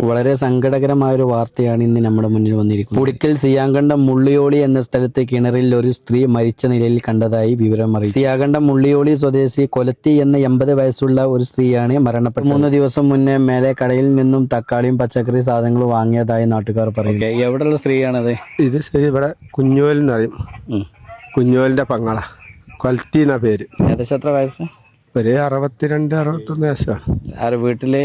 വളരെ സങ്കടകരമായ ഒരു വാർത്തയാണ് ഇന്ന് നമ്മുടെ മുന്നിൽ വന്നിരിക്കുന്നത്. പുളിക്കൽ സിയാങ്കണ്ടം മുള്ളിയോളി എന്ന സ്ഥലത്ത് കിണറിൽ ഒരു സ്ത്രീ മരിച്ച നിലയിൽ കണ്ടതായി വിവരം അറിയിച്ചു. സിയാങ്കണ്ടം മുള്ളിയോളി സ്വദേശി കൊലത്തി എന്ന 80 വയസ്സുള്ള ഒരു സ്ത്രീയാണ് മരണപ്പെട്ടത്. 3 ദിവസം മുന്നേ മേലെ കടയിൽ നിന്നും തക്കാളിയും പച്ചക്കറി സാധനങ്ങളും വാങ്ങിയതായി നാട്ടുകാർ പറയുന്നു. എവിടെയുള്ള സ്ത്രീയാണത്? ഇത് ശരി, ഇവിടെ കുഞ്ഞോൽ എന്നറിയും. കുഞ്ഞോലിന്റെ പങ്ങള കൊലത്തി എന്ന പേര്. ഏകദേശം എത്ര വയസ്സ്? ഒരു 62-61 വയസ്സാണ്. വീട്ടില്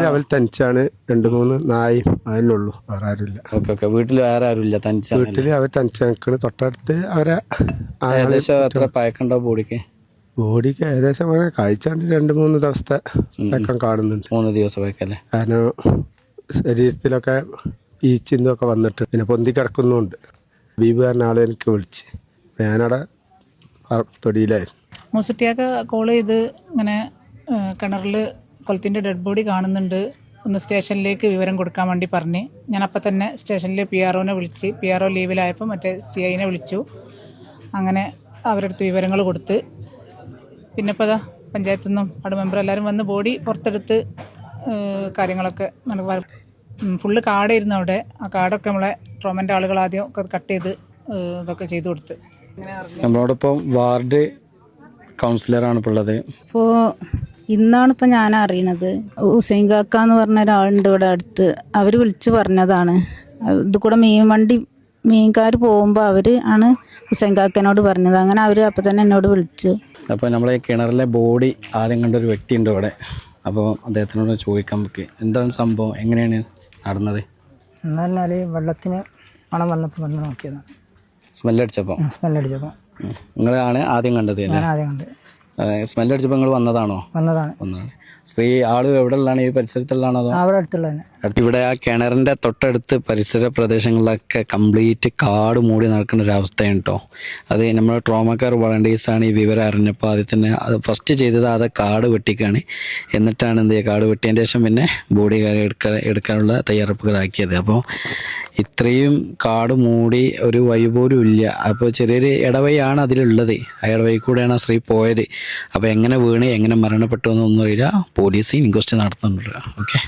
അവൾ തനിച്ചാണ്. 2-3 നായും അതിനുള്ളൂ, വേറെ ആരുമില്ല. വീട്ടിൽ വേറെ ആരുമില്ല, തനിച്ചാണ്. വീട്ടില് അവർ തനിച്ചാണ്. തൊട്ടടുത്ത് അവരെ ഏകദേശം എത്ര പഴക്കണ്ടോ ബോഡിക്ക്? ബോഡിക്ക് ഏകദേശം അങ്ങനെ കാഴ്ചാണ്ട് 2-3 ദിവസത്തെ പഴക്കം കാണുന്നുണ്ട്. 3 ദിവസം പഴക്കല്ലേ? കാരണം ശരീരത്തിലൊക്കെ ഈച്ചിന്നൊക്കെ വന്നിട്ട് പിന്നെ പൊന്തി കിടക്കുന്നുണ്ട്. ബീബുകാരൻ ആളെ എനിക്ക് വിളിച്ച്, ഞാനവിടെ തൊടിയിലായിരുന്നു. മൂസുട്ടിയൊക്കെ കോൾ ചെയ്ത് ഇങ്ങനെ കിണറിൽ കൊലത്തിൻ്റെ ഡെഡ് ബോഡി കാണുന്നുണ്ട്, ഒന്ന് സ്റ്റേഷനിലേക്ക് വിവരം കൊടുക്കാൻ വേണ്ടി പറഞ്ഞ് ഞാൻ അപ്പം തന്നെ സ്റ്റേഷനിൽ PROനെ വിളിച്ച്, PRO ലീവിലായപ്പോൾ മറ്റേ CIനെ വിളിച്ചു. അങ്ങനെ അവരുടെ അടുത്ത് വിവരങ്ങൾ കൊടുത്ത് പിന്നെ ഇപ്പോൾ അതാ പഞ്ചായത്തു നിന്നും അവിടെ മെമ്പർ എല്ലാവരും വന്ന് ബോഡി പുറത്തെടുത്ത് കാര്യങ്ങളൊക്കെ ഫുള്ള് കാടായിരുന്നു അവിടെ. ആ കാടൊക്കെ നമ്മളെ ട്രോമൻ്റെ ആളുകൾ ആദ്യം ഒക്കെ കട്ട് ചെയ്ത് ഇതൊക്കെ ചെയ്തു കൊടുത്ത്. നമ്മളോടൊപ്പം വാർഡ് കൗൺസിലറാണ് ഇപ്പോൾ ഉള്ളത്. ഇപ്പോൾ ഇന്നാണ് ഇപ്പോൾ ഞാൻ അറിയണത്. ഹുസൈൻ കാക്ക എന്ന് പറഞ്ഞ ഒരാളുണ്ട് ഇവിടെ അടുത്ത്. അവർ വിളിച്ച് പറഞ്ഞതാണ്. ഇത് കൂടെ മീൻകാർ പോകുമ്പോൾ അവർ ആണ് ഹുസൈൻ കാക്കനോട് പറഞ്ഞത്. അങ്ങനെ അവർ അപ്പോൾ തന്നെ എന്നോട് വിളിച്ചു. അപ്പോൾ നമ്മളെ കിണറിലെ ബോഡി ആദ്യം കണ്ടൊരു വ്യക്തി ഉണ്ട് ഇവിടെ. അപ്പോൾ അദ്ദേഹത്തിനോട് ചോദിക്കാൻ പറ്റും, എന്താണ് സംഭവം, എങ്ങനെയാണ് നടന്നത്? എന്ന് പറഞ്ഞാൽ വെള്ളത്തിന് മണം വന്നപ്പോൾ വന്ന് നോക്കിയതാണ്. സ്മെല്ലടിച്ചപ്പോൾ നിങ്ങളാണ് ആദ്യം കണ്ടത്? ഞാൻ ആദ്യം കണ്ടത്. സ്മെല്ലടിച്ചപ്പോൾ നിങ്ങൾ വന്നതാണോ? വന്നതാണ്. സ്ത്രീ ആള് എവിടെ ഉള്ളതാണ്? ഈ പരിസരത്തുള്ളതാണോ? അവിടെ അടുത്തുള്ള തന്നെ. ഇവിടെ ആ കിണറിന്റെ തൊട്ടടുത്ത് പരിസര പ്രദേശങ്ങളിലൊക്കെ കംപ്ലീറ്റ് കാട് മൂടി നടക്കുന്ന ഒരു അവസ്ഥയാണ് കേട്ടോ. അത് നമ്മുടെ ട്രോമക്കാർ വളണ്ടിയേഴ്സാണ് ഈ വിവരം അറിഞ്ഞപ്പോൾ ആദ്യം തന്നെ അത് ഫസ്റ്റ് ചെയ്തത് അത് കാട് വെട്ടിക്കാണ്. എന്നിട്ടാണ് എന്ത് ചെയ്യുക, കാട് വെട്ടിയതിന് ശേഷം പിന്നെ ബോഡി എടുക്കാനുള്ള തയ്യാറെടുപ്പുകളാക്കിയത്. അപ്പോൾ ഇത്രയും കാട് മൂടി ഒരു വഴി പോലും ഇല്ല. അപ്പോൾ ചെറിയൊരു ഇടവഴിയാണ് അതിലുള്ളത്. ആ ഇടവഴി കൂടെയാണ് ആ സ്ത്രീ പോയത്. അപ്പോൾ എങ്ങനെ വീണ് എങ്ങനെ മരണപ്പെട്ടു എന്നൊന്നും അറിയില്ല. പോലീസ് ഇൻക്വസ്റ്റ് നടത്തുന്നുണ്ട്. ഓക്കെ.